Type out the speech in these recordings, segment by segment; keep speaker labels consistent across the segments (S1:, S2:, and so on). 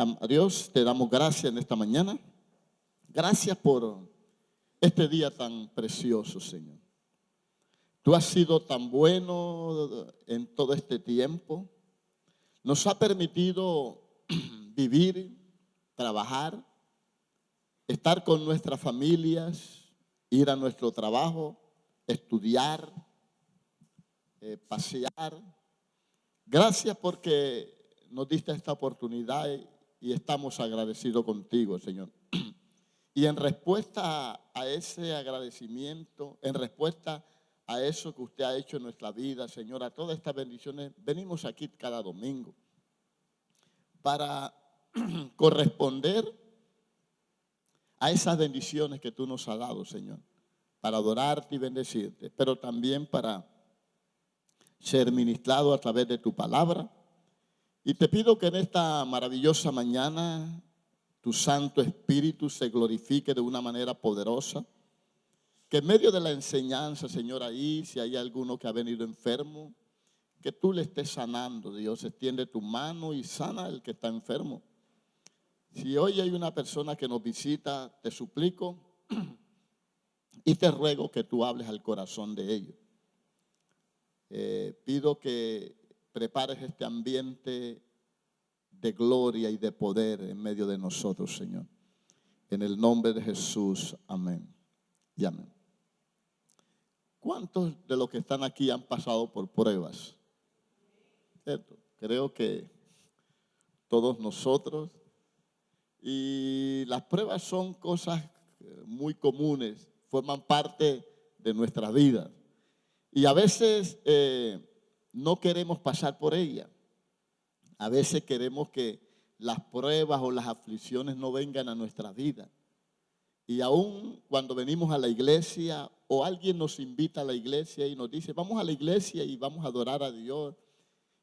S1: A Dios te damos gracias en esta mañana. Gracias por este día tan precioso, Señor. Tú has sido tan bueno en todo este tiempo. Nos ha permitido vivir, trabajar, estar con nuestras familias, ir a nuestro trabajo, estudiar, pasear. Gracias porque nos diste esta oportunidad y estamos agradecidos contigo, Señor. Y en respuesta a ese agradecimiento, en respuesta a eso que usted ha hecho en nuestra vida, Señor, a todas estas bendiciones, venimos aquí cada domingo para corresponder a esas bendiciones que tú nos has dado, Señor, para adorarte y bendecirte, pero también para ser ministrado a través de tu palabra. Y te pido que en esta maravillosa mañana tu Santo Espíritu se glorifique de una manera poderosa. Que en medio de la enseñanza, Señor, ahí, si hay alguno que ha venido enfermo, que tú le estés sanando, Dios. Extiende tu mano y sana al que está enfermo. Si hoy hay una persona que nos visita, te suplico y te ruego que tú hables al corazón de ellos. Pido que prepares este ambiente de gloria y de poder en medio de nosotros, Señor. En el nombre de Jesús, amén y amén. ¿Cuántos de los que están aquí han pasado por pruebas? ¿Cierto? Creo que todos nosotros. Y las pruebas son cosas muy comunes, forman parte de nuestras vidas. Y a veces no queremos pasar por ellas. A veces queremos que las pruebas o las aflicciones no vengan a nuestra vida. Y aún cuando venimos a la iglesia o alguien nos invita a la iglesia y nos dice, vamos a la iglesia y vamos a adorar a Dios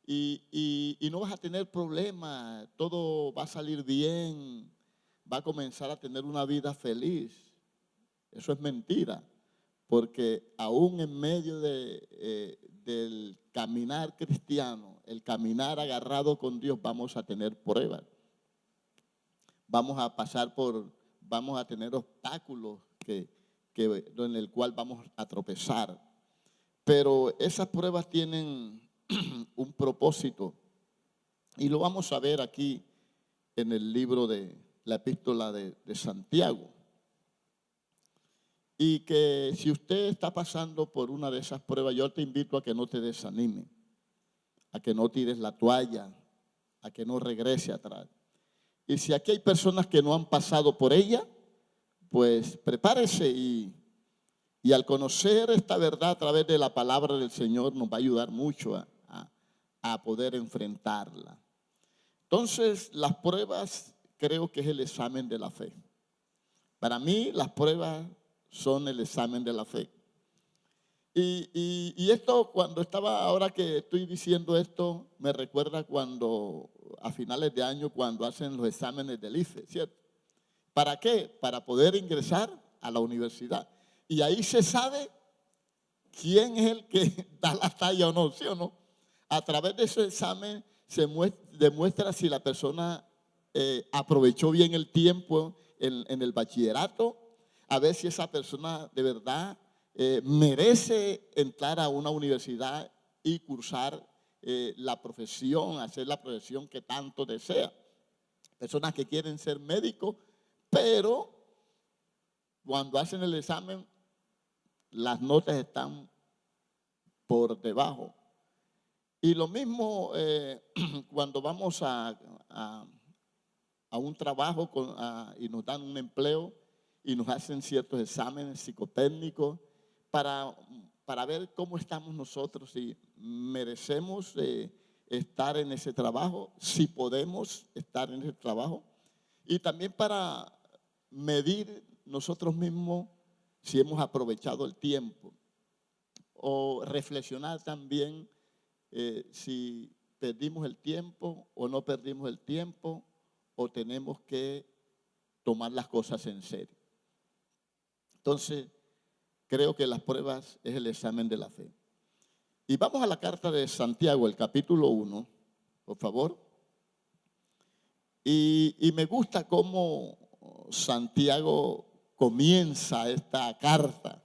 S1: y no vas a tener problemas, todo va a salir bien, va a comenzar a tener una vida feliz. Eso es mentira, porque aún en medio del caminar cristiano, el caminar agarrado con Dios, vamos a tener pruebas. Vamos a tener obstáculos en el cual vamos a tropezar. Pero esas pruebas tienen un propósito. Y lo vamos a ver aquí en el libro de la epístola de Santiago. Y que si usted está pasando por una de esas pruebas, yo te invito a que no te desanime, a que no tires la toalla, a que no regrese atrás. Y si aquí hay personas que no han pasado por ella, pues prepárese y al conocer esta verdad a través de la palabra del Señor nos va a ayudar mucho a poder enfrentarla. Entonces, las pruebas creo que es el examen de la fe. Para mí, las pruebas son el examen de la fe. Y esto, ahora que estoy diciendo esto, me recuerda cuando a finales de año, cuando hacen los exámenes del IFE, ¿cierto? ¿Para qué? Para poder ingresar a la universidad. Y ahí se sabe quién es el que da la talla o no, ¿sí o no? A través de ese examen se demuestra si la persona aprovechó bien el tiempo en el bachillerato, a ver si esa persona de verdad merece entrar a una universidad y cursar la profesión, hacer la profesión que tanto desea. Personas que quieren ser médicos, pero cuando hacen el examen, las notas están por debajo. Y lo mismo cuando vamos a un trabajo y nos dan un empleo y nos hacen ciertos exámenes psicotécnicos para ver cómo estamos nosotros, si merecemos estar en ese trabajo, si podemos estar en ese trabajo. Y también para medir nosotros mismos si hemos aprovechado el tiempo. O reflexionar también si perdimos el tiempo o no perdimos el tiempo o tenemos que tomar las cosas en serio. Entonces, creo que las pruebas es el examen de la fe. Y vamos a la carta de Santiago, el capítulo 1, por favor. Y me gusta cómo Santiago comienza esta carta.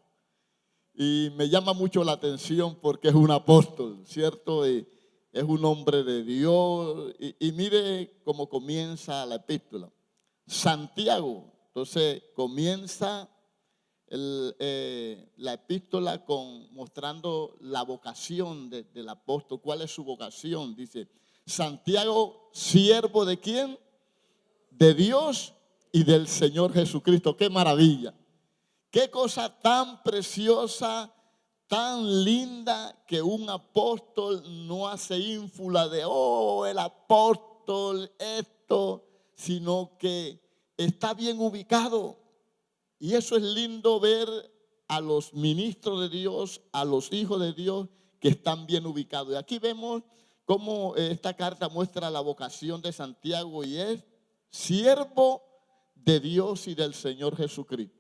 S1: Y me llama mucho la atención porque es un apóstol, ¿cierto? Y es un hombre de Dios. Y mire cómo comienza la epístola. Santiago, entonces comienza la epístola mostrando la vocación del apóstol. ¿Cuál es su vocación? Dice, Santiago, siervo ¿de quién? De Dios y del Señor Jesucristo. ¡Qué maravilla! Qué cosa tan preciosa, tan linda, que un apóstol no hace ínfula de, oh, el apóstol, esto, sino que está bien ubicado. Y eso es lindo ver a los ministros de Dios, a los hijos de Dios que están bien ubicados. Y aquí vemos cómo esta carta muestra la vocación de Santiago y es siervo de Dios y del Señor Jesucristo.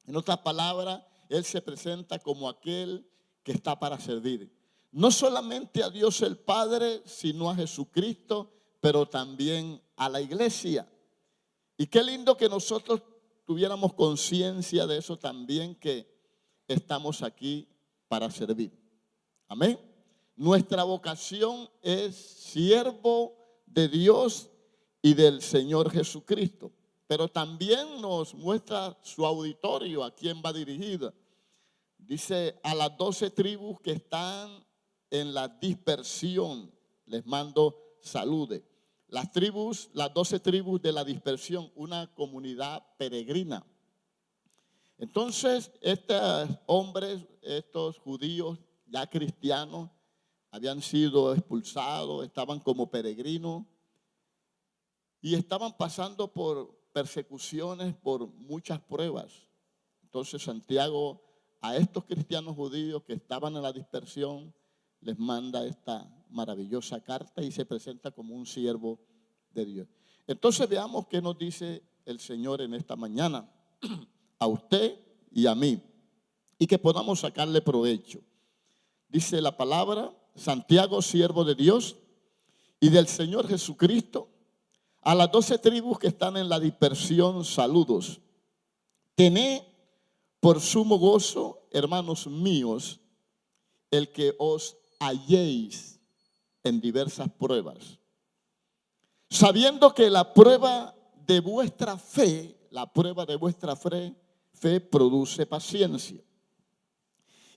S1: En otras palabras, él se presenta como aquel que está para servir. No solamente a Dios el Padre, sino a Jesucristo, pero también a la iglesia. Y qué lindo que nosotros tuviéramos conciencia de eso también, que estamos aquí para servir. Amén. Nuestra vocación es siervo de Dios y del Señor Jesucristo. Pero también nos muestra su auditorio, a quién va dirigida. Dice, a las 12 tribus que están en la dispersión, les mando saludes. Las 12 tribus de la dispersión, una comunidad peregrina. Entonces, estos hombres, estos judíos ya cristianos, habían sido expulsados, estaban como peregrinos y estaban pasando por persecuciones, por muchas pruebas. Entonces Santiago a estos cristianos judíos que estaban en la dispersión les manda esta maravillosa carta y se presenta como un siervo de Dios. Entonces veamos qué nos dice el Señor en esta mañana a usted y a mí, y que podamos sacarle provecho. Dice la palabra, Santiago, siervo de Dios y del Señor Jesucristo, a las 12 tribus que están en la dispersión, saludos. Tened por sumo gozo, hermanos míos, el que os halléis en diversas pruebas, sabiendo que la prueba de vuestra fe produce paciencia,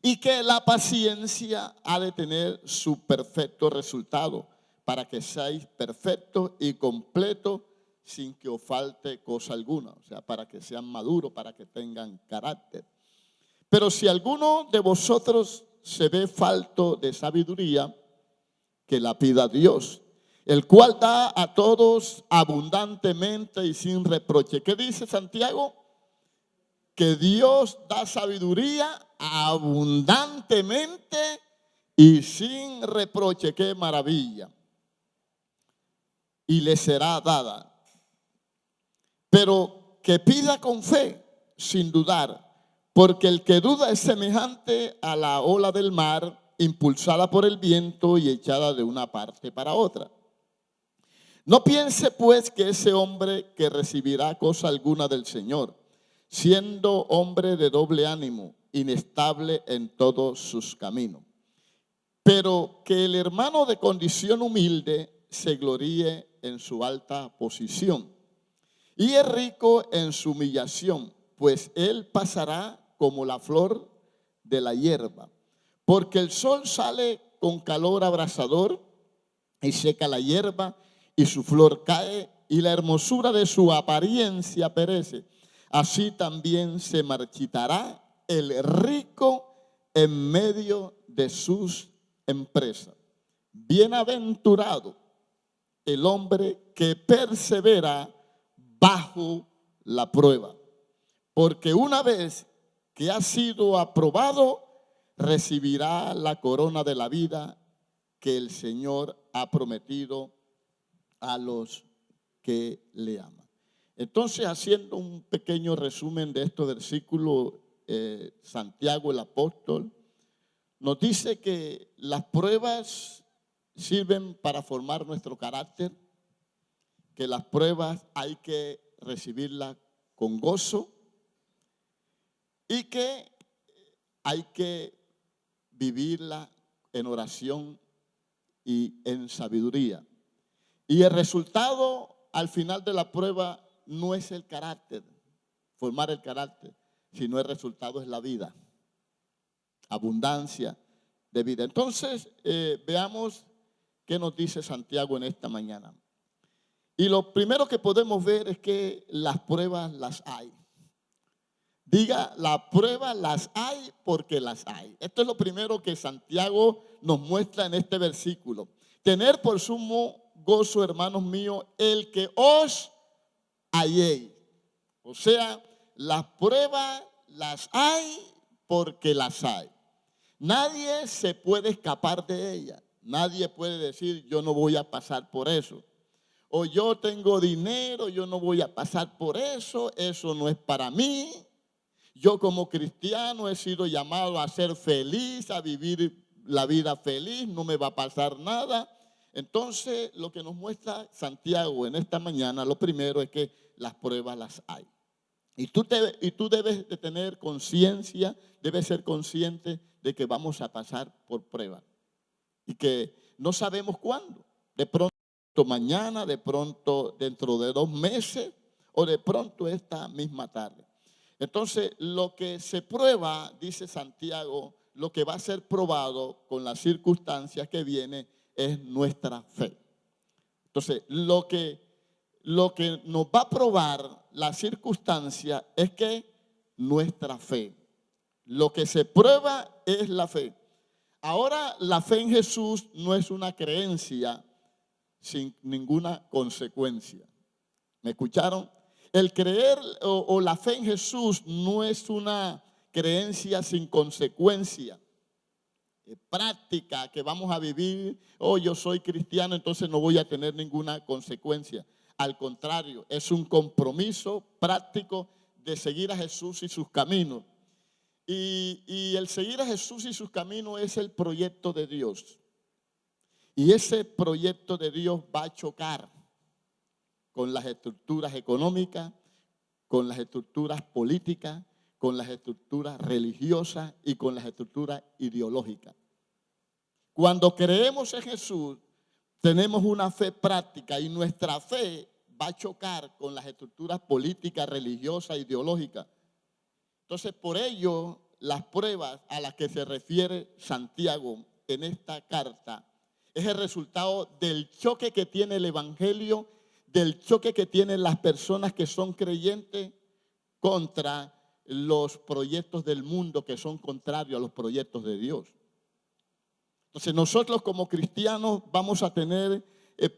S1: y que la paciencia ha de tener su perfecto resultado, para que seáis perfectos y completos sin que os falte cosa alguna. O sea, para que sean maduros, para que tengan carácter. Pero si alguno de vosotros se ve falto de sabiduría, que la pida a Dios, el cual da a todos abundantemente y sin reproche. ¿Qué dice Santiago? Que Dios da sabiduría abundantemente y sin reproche. ¡Qué maravilla! Y le será dada. Pero que pida con fe, sin dudar, porque el que duda es semejante a la ola del mar, impulsada por el viento y echada de una parte para otra. No piense pues que ese hombre que recibirá cosa alguna del Señor, siendo hombre de doble ánimo, inestable en todos sus caminos. Pero que el hermano de condición humilde se gloríe en su alta posición y es rico en su humillación, pues él pasará como la flor de la hierba, porque el sol sale con calor abrasador y seca la hierba y su flor cae y la hermosura de su apariencia perece. Así también se marchitará el rico en medio de sus empresas. Bienaventurado el hombre que persevera bajo la prueba, porque una vez que ha sido aprobado, recibirá la corona de la vida que el Señor ha prometido a los que le aman. Entonces, haciendo un pequeño resumen de estos versículos, Santiago el apóstol nos dice que las pruebas sirven para formar nuestro carácter, que las pruebas hay que recibirlas con gozo y que hay que vivirla en oración y en sabiduría. Y el resultado al final de la prueba no es el carácter, formar el carácter, sino el resultado es la vida, abundancia de vida. Entonces, veamos qué nos dice Santiago en esta mañana. Y lo primero que podemos ver es que las pruebas las hay. Diga, las pruebas las hay porque las hay. Esto es lo primero que Santiago nos muestra en este versículo. Tener por sumo gozo, hermanos míos, el que os halléis. O sea, las pruebas las hay porque las hay. Nadie se puede escapar de ellas. Nadie puede decir, yo no voy a pasar por eso. O yo tengo dinero, yo no voy a pasar por eso. Eso no es para mí. Yo como cristiano he sido llamado a ser feliz, a vivir la vida feliz, no me va a pasar nada. Entonces, lo que nos muestra Santiago en esta mañana, lo primero es que las pruebas las hay. Y tú debes de tener conciencia, debes ser consciente de que vamos a pasar por pruebas. Y que no sabemos cuándo. De pronto mañana, de pronto dentro de 2 meses o de pronto esta misma tarde. Entonces, lo que se prueba, dice Santiago, lo que va a ser probado con las circunstancias que viene es nuestra fe. Entonces, lo que nos va a probar la circunstancia es que nuestra fe. Lo que se prueba es la fe. Ahora, la fe en Jesús no es una creencia sin ninguna consecuencia. ¿Me escucharon? El creer o la fe en Jesús no es una creencia sin consecuencia práctica que vamos a vivir. Yo soy cristiano, entonces no voy a tener ninguna consecuencia. Al contrario, es un compromiso práctico de seguir a Jesús y sus caminos. Y el seguir a Jesús y sus caminos es el proyecto de Dios. Y ese proyecto de Dios va a chocar con las estructuras económicas, con las estructuras políticas, con las estructuras religiosas y con las estructuras ideológicas. Cuando creemos en Jesús, tenemos una fe práctica y nuestra fe va a chocar con las estructuras políticas, religiosas, ideológicas. Entonces, por ello, las pruebas a las que se refiere Santiago en esta carta es el resultado del choque que tiene el Evangelio, del choque que tienen las personas que son creyentes contra los proyectos del mundo que son contrarios a los proyectos de Dios. Entonces nosotros como cristianos vamos a tener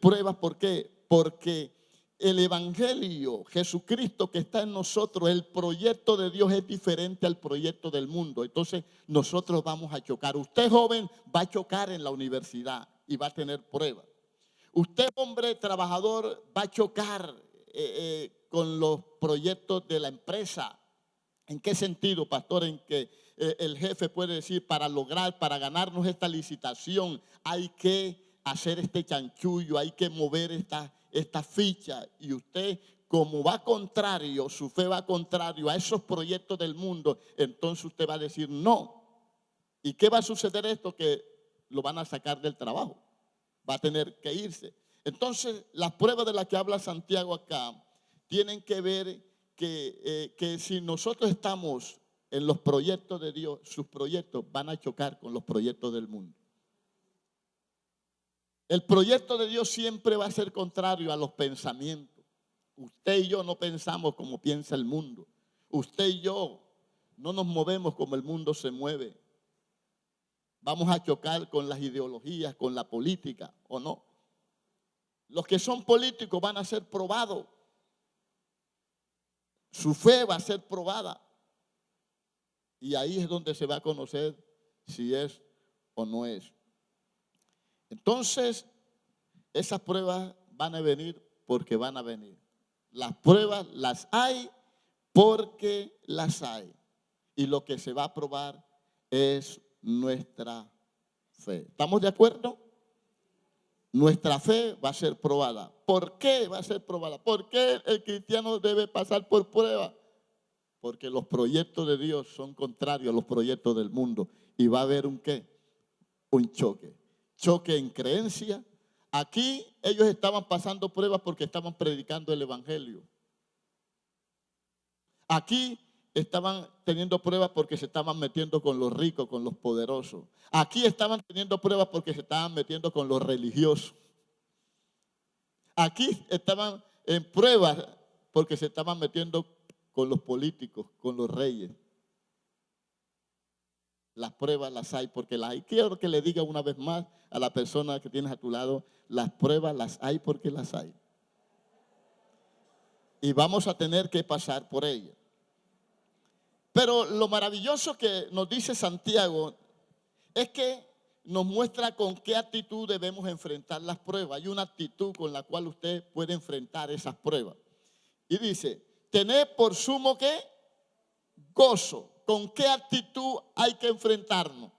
S1: pruebas. ¿Por qué? Porque el Evangelio, Jesucristo que está en nosotros, el proyecto de Dios es diferente al proyecto del mundo. Entonces nosotros vamos a chocar. Usted joven va a chocar en la universidad y va a tener pruebas. Usted, hombre trabajador, va a chocar con los proyectos de la empresa. ¿En qué sentido, pastor? En que el jefe puede decir, para ganarnos esta licitación, hay que hacer este chanchullo, hay que mover esta ficha. Y usted, como va contrario, su fe va contrario a esos proyectos del mundo, entonces usted va a decir no. ¿Y qué va a suceder esto? Que lo van a sacar del trabajo. Va a tener que irse. Entonces, las pruebas de las que habla Santiago acá tienen que ver que si nosotros estamos en los proyectos de Dios, sus proyectos van a chocar con los proyectos del mundo. El proyecto de Dios siempre va a ser contrario a los pensamientos. Usted y yo no pensamos como piensa el mundo. Usted y yo no nos movemos como el mundo se mueve. Vamos a chocar con las ideologías, con la política, ¿o no? Los que son políticos van a ser probados. Su fe va a ser probada. Y ahí es donde se va a conocer si es o no es. Entonces, esas pruebas van a venir porque van a venir. Las pruebas las hay porque las hay. Y lo que se va a probar es nuestra fe. ¿Estamos de acuerdo? nuestra fe va a ser probada. ¿Por qué va a ser probada? ¿Por qué el cristiano debe pasar por prueba? Porque los proyectos de Dios son contrarios a los proyectos del mundo. Y va a haber un ¿qué? Un choque. Choque en creencia. Aquí ellos estaban pasando pruebas porque estaban predicando el evangelio. Aquí estaban teniendo pruebas porque se estaban metiendo con los ricos, con los poderosos. Aquí estaban teniendo pruebas porque se estaban metiendo con los religiosos. Aquí estaban en pruebas porque se estaban metiendo con los políticos, con los reyes. Las pruebas las hay porque las hay. Quiero que le diga una vez más a la persona que tienes a tu lado, las pruebas las hay porque las hay. Y vamos a tener que pasar por ellas. Pero lo maravilloso que nos dice Santiago es que nos muestra con qué actitud debemos enfrentar las pruebas. Hay una actitud con la cual usted puede enfrentar esas pruebas. Y dice, tened por sumo que gozo. ¿Con qué actitud hay que enfrentarnos?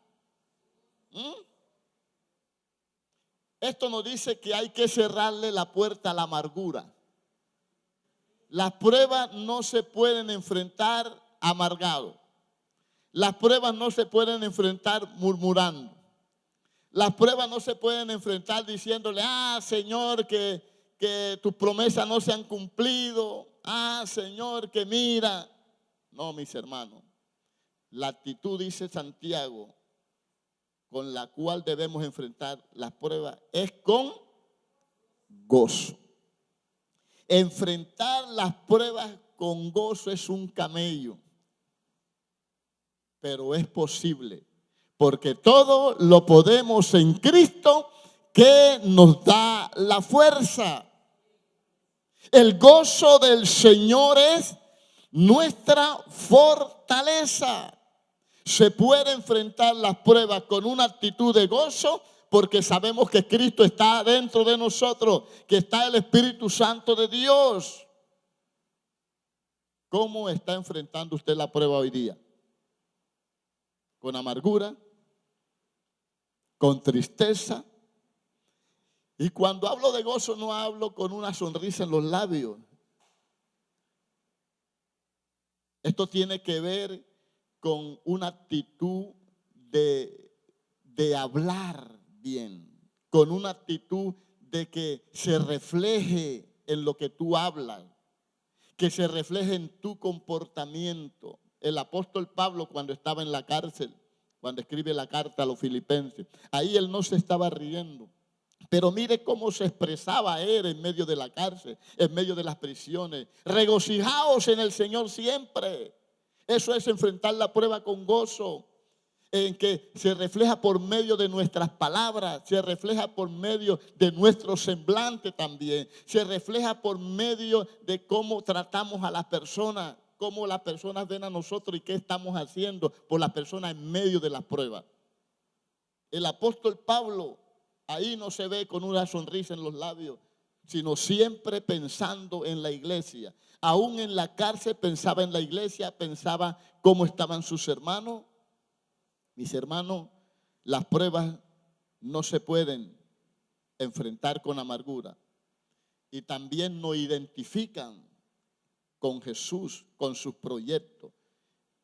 S1: Esto nos dice que hay que cerrarle la puerta a la amargura. Las pruebas no se pueden enfrentar amargados. Las pruebas no se pueden enfrentar murmurando. Las pruebas no se pueden enfrentar diciéndole, Señor, que tus promesas no se han cumplido. Señor, que mira. No, mis hermanos. La actitud, dice Santiago, con la cual debemos enfrentar las pruebas es con gozo. Enfrentar las pruebas con gozo es un camello, pero es posible, porque todo lo podemos en Cristo que nos da la fuerza. El gozo del Señor es nuestra fortaleza. Se puede enfrentar las pruebas con una actitud de gozo porque sabemos que Cristo está dentro de nosotros, que está el Espíritu Santo de Dios. ¿Cómo está enfrentando usted la prueba hoy día? ¿Con amargura? ¿Con tristeza? Y cuando hablo de gozo no hablo con una sonrisa en los labios. Esto tiene que ver con una actitud de hablar bien, con una actitud de que se refleje en lo que tú hablas, que se refleje en tu comportamiento. El apóstol Pablo, cuando estaba en la cárcel, cuando escribe la carta a los filipenses, ahí él no se estaba riendo. Pero mire cómo se expresaba él en medio de la cárcel, en medio de las prisiones. Regocijaos en el Señor siempre. Eso es enfrentar la prueba con gozo, en que se refleja por medio de nuestras palabras, se refleja por medio de nuestro semblante también, se refleja por medio de cómo tratamos a las personas, cómo las personas ven a nosotros y qué estamos haciendo por las personas en medio de las pruebas. El apóstol Pablo ahí no se ve con una sonrisa en los labios, sino siempre pensando en la iglesia. Aún en la cárcel pensaba en la iglesia, pensaba cómo estaban sus hermanos. Mis hermanos, las pruebas no se pueden enfrentar con amargura. Y también nos identifican con Jesús, con sus proyectos.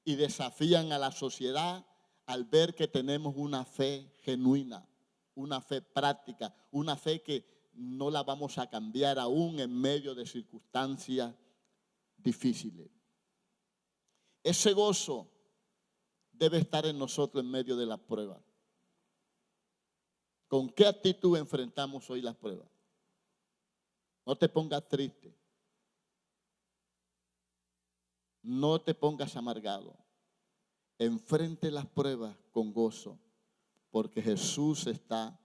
S1: Y desafían a la sociedad al ver que tenemos una fe genuina, una fe práctica, una fe que no la vamos a cambiar aún en medio de circunstancias difíciles. Ese gozo debe estar en nosotros en medio de las pruebas. ¿Con qué actitud enfrentamos hoy las pruebas? No te pongas triste. No te pongas amargado. Enfrente las pruebas con gozo, porque Jesús está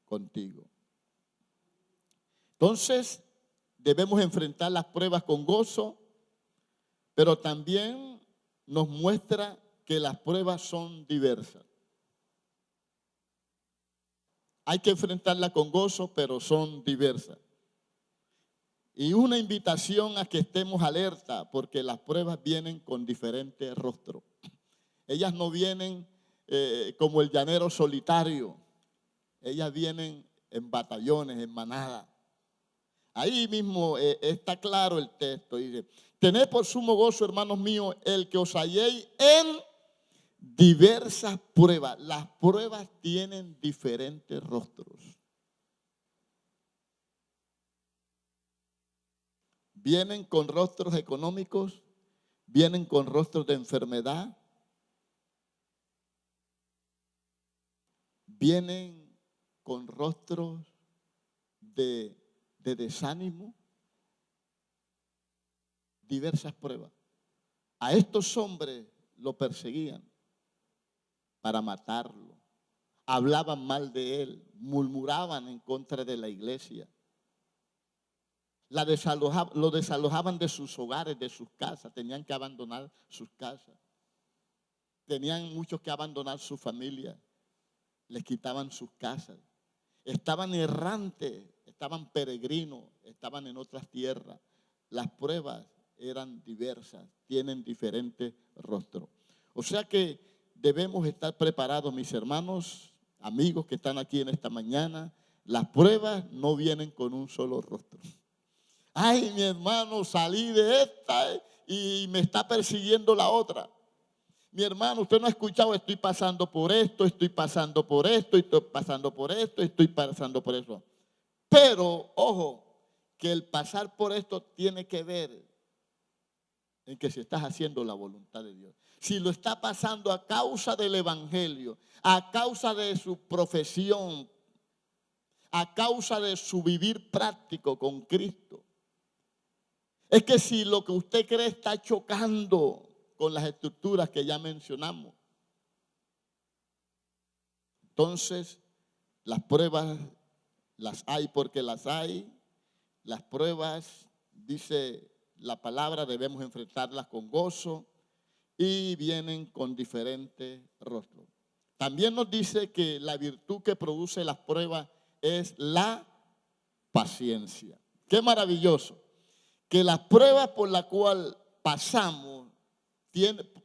S1: contigo. Entonces, debemos enfrentar las pruebas con gozo, pero también nos muestra que las pruebas son diversas. Hay que enfrentarlas con gozo, pero son diversas. Y una invitación a que estemos alerta, porque las pruebas vienen con diferentes rostros. Ellas no vienen como el llanero solitario. Ellas vienen en batallones, en manada. Ahí mismo está claro el texto. Dice, tened por sumo gozo, hermanos míos, el que os halléis en diversas pruebas. Las pruebas tienen diferentes rostros. Vienen con rostros económicos, vienen con rostros de enfermedad, vienen con rostros de desánimo, diversas pruebas. A estos hombres lo perseguían para matarlo, hablaban mal de él, murmuraban en contra de la iglesia. Lo desalojaban de sus hogares, de sus casas, tenían que abandonar sus casas. Tenían muchos que abandonar su familia, les quitaban sus casas. Estaban errantes, estaban peregrinos, estaban en otras tierras. Las pruebas eran diversas, tienen diferentes rostros. O sea que debemos estar preparados, mis hermanos, amigos que están aquí en esta mañana. Las pruebas no vienen con un solo rostro. Ay, mi hermano, salí de esta y me está persiguiendo la otra. Mi hermano, usted no ha escuchado, estoy pasando por esto, estoy pasando por esto, estoy pasando por esto, estoy pasando por eso. Pero, ojo, que el pasar por esto tiene que ver en que si estás haciendo la voluntad de Dios. Si lo está pasando a causa del evangelio, a causa de su profesión, a causa de su vivir práctico con Cristo. Es que si lo que usted cree está chocando con las estructuras que ya mencionamos, entonces las pruebas las hay porque las hay. Las pruebas, dice la palabra, debemos enfrentarlas con gozo y vienen con diferentes rostros. También nos dice que la virtud que produce las pruebas es la paciencia. Qué maravilloso. Que las pruebas por las cuales pasamos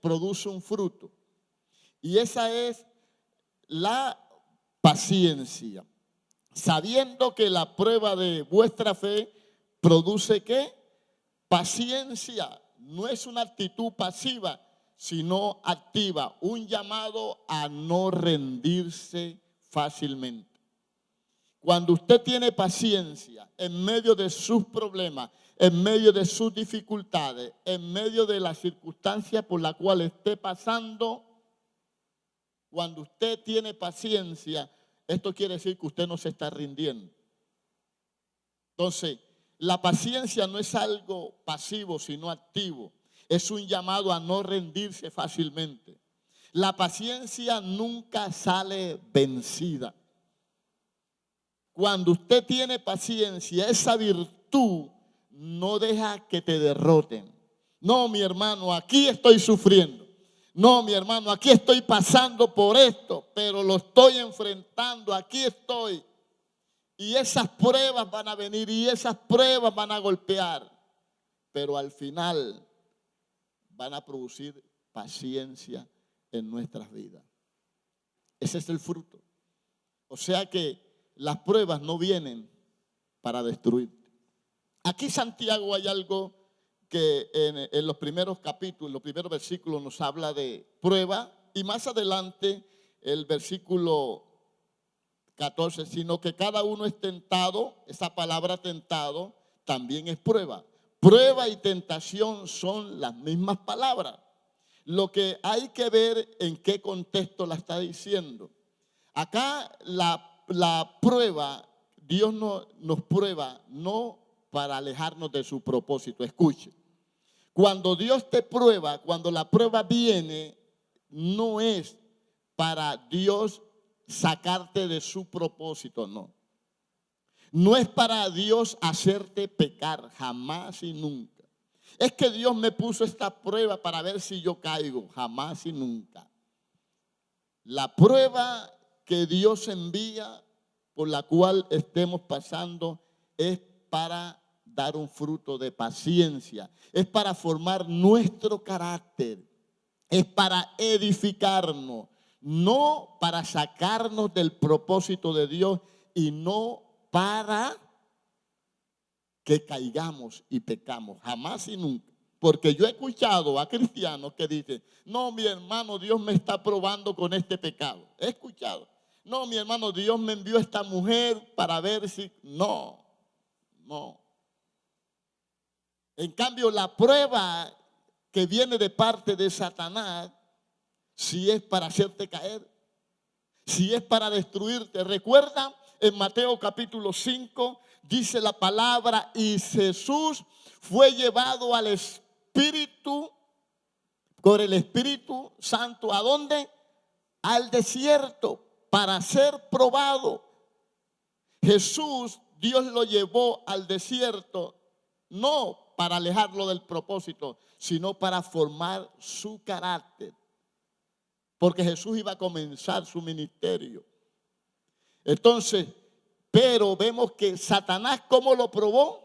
S1: produce un fruto. Y esa es la paciencia. Sabiendo que la prueba de vuestra fe produce ¿qué? Paciencia. No es una actitud pasiva, sino activa. Un llamado a no rendirse fácilmente. Cuando usted tiene paciencia en medio de sus problemas, en medio de sus dificultades, en medio de las circunstancias por las cuales esté pasando, cuando usted tiene paciencia, esto quiere decir que usted no se está rindiendo. Entonces, la paciencia no es algo pasivo, sino activo. Es un llamado a no rendirse fácilmente. La paciencia nunca sale vencida. Cuando usted tiene paciencia, esa virtud no deja que te derroten. No, mi hermano, aquí estoy sufriendo. No, mi hermano, aquí estoy pasando por esto, pero lo estoy enfrentando, aquí estoy. Y esas pruebas van a venir y esas pruebas van a golpear, pero al final van a producir paciencia en nuestras vidas. Ese es el fruto. O sea que las pruebas no vienen para destruirte. Aquí Santiago hay algo que en los primeros capítulos, los primeros versículos nos habla de prueba y más adelante el versículo 14, sino que cada uno es tentado, esa palabra tentado también es prueba. Prueba y tentación son las mismas palabras. Lo que hay que ver en qué contexto la está diciendo. Acá la prueba, Dios nos prueba no para alejarnos de su propósito. Escuche, cuando Dios te prueba, cuando la prueba viene, no es para Dios sacarte de su propósito, no. No es para Dios hacerte pecar, jamás y nunca. Es que Dios me puso esta prueba para ver si yo caigo, jamás y nunca. La prueba que Dios envía, por la cual estemos pasando, es para dar un fruto de paciencia, es para formar nuestro carácter, es para edificarnos, no para sacarnos del propósito de Dios y no para que caigamos y pecamos, jamás y nunca. Porque yo he escuchado a cristianos que dicen, no, mi hermano, Dios me está probando con este pecado. He escuchado, no, mi hermano, Dios me envió a esta mujer para ver si... No, no. En cambio, la prueba que viene de parte de Satanás, si es para hacerte caer, si es para destruirte. Recuerda, en Mateo capítulo 5, dice la palabra, y Jesús fue llevado al Espíritu, por el Espíritu Santo, ¿a dónde? Al desierto, para ser probado. Jesús, Dios lo llevó al desierto, no para alejarlo del propósito, sino para formar su carácter. Porque Jesús iba a comenzar su ministerio. Entonces, pero vemos que Satanás, ¿cómo lo probó?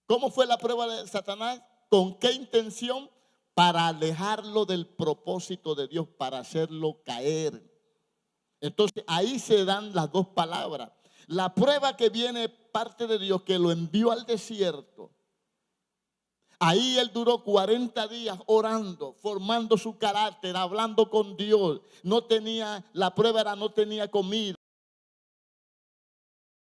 S1: ¿Cómo fue la prueba de Satanás? ¿Con qué intención? Para alejarlo del propósito de Dios, para hacerlo caer. Entonces, ahí se dan las dos palabras. La prueba que viene parte de Dios, que lo envió al desierto. Ahí él duró 40 días orando, formando su carácter, hablando con Dios. No tenía, la prueba era, no tenía comida.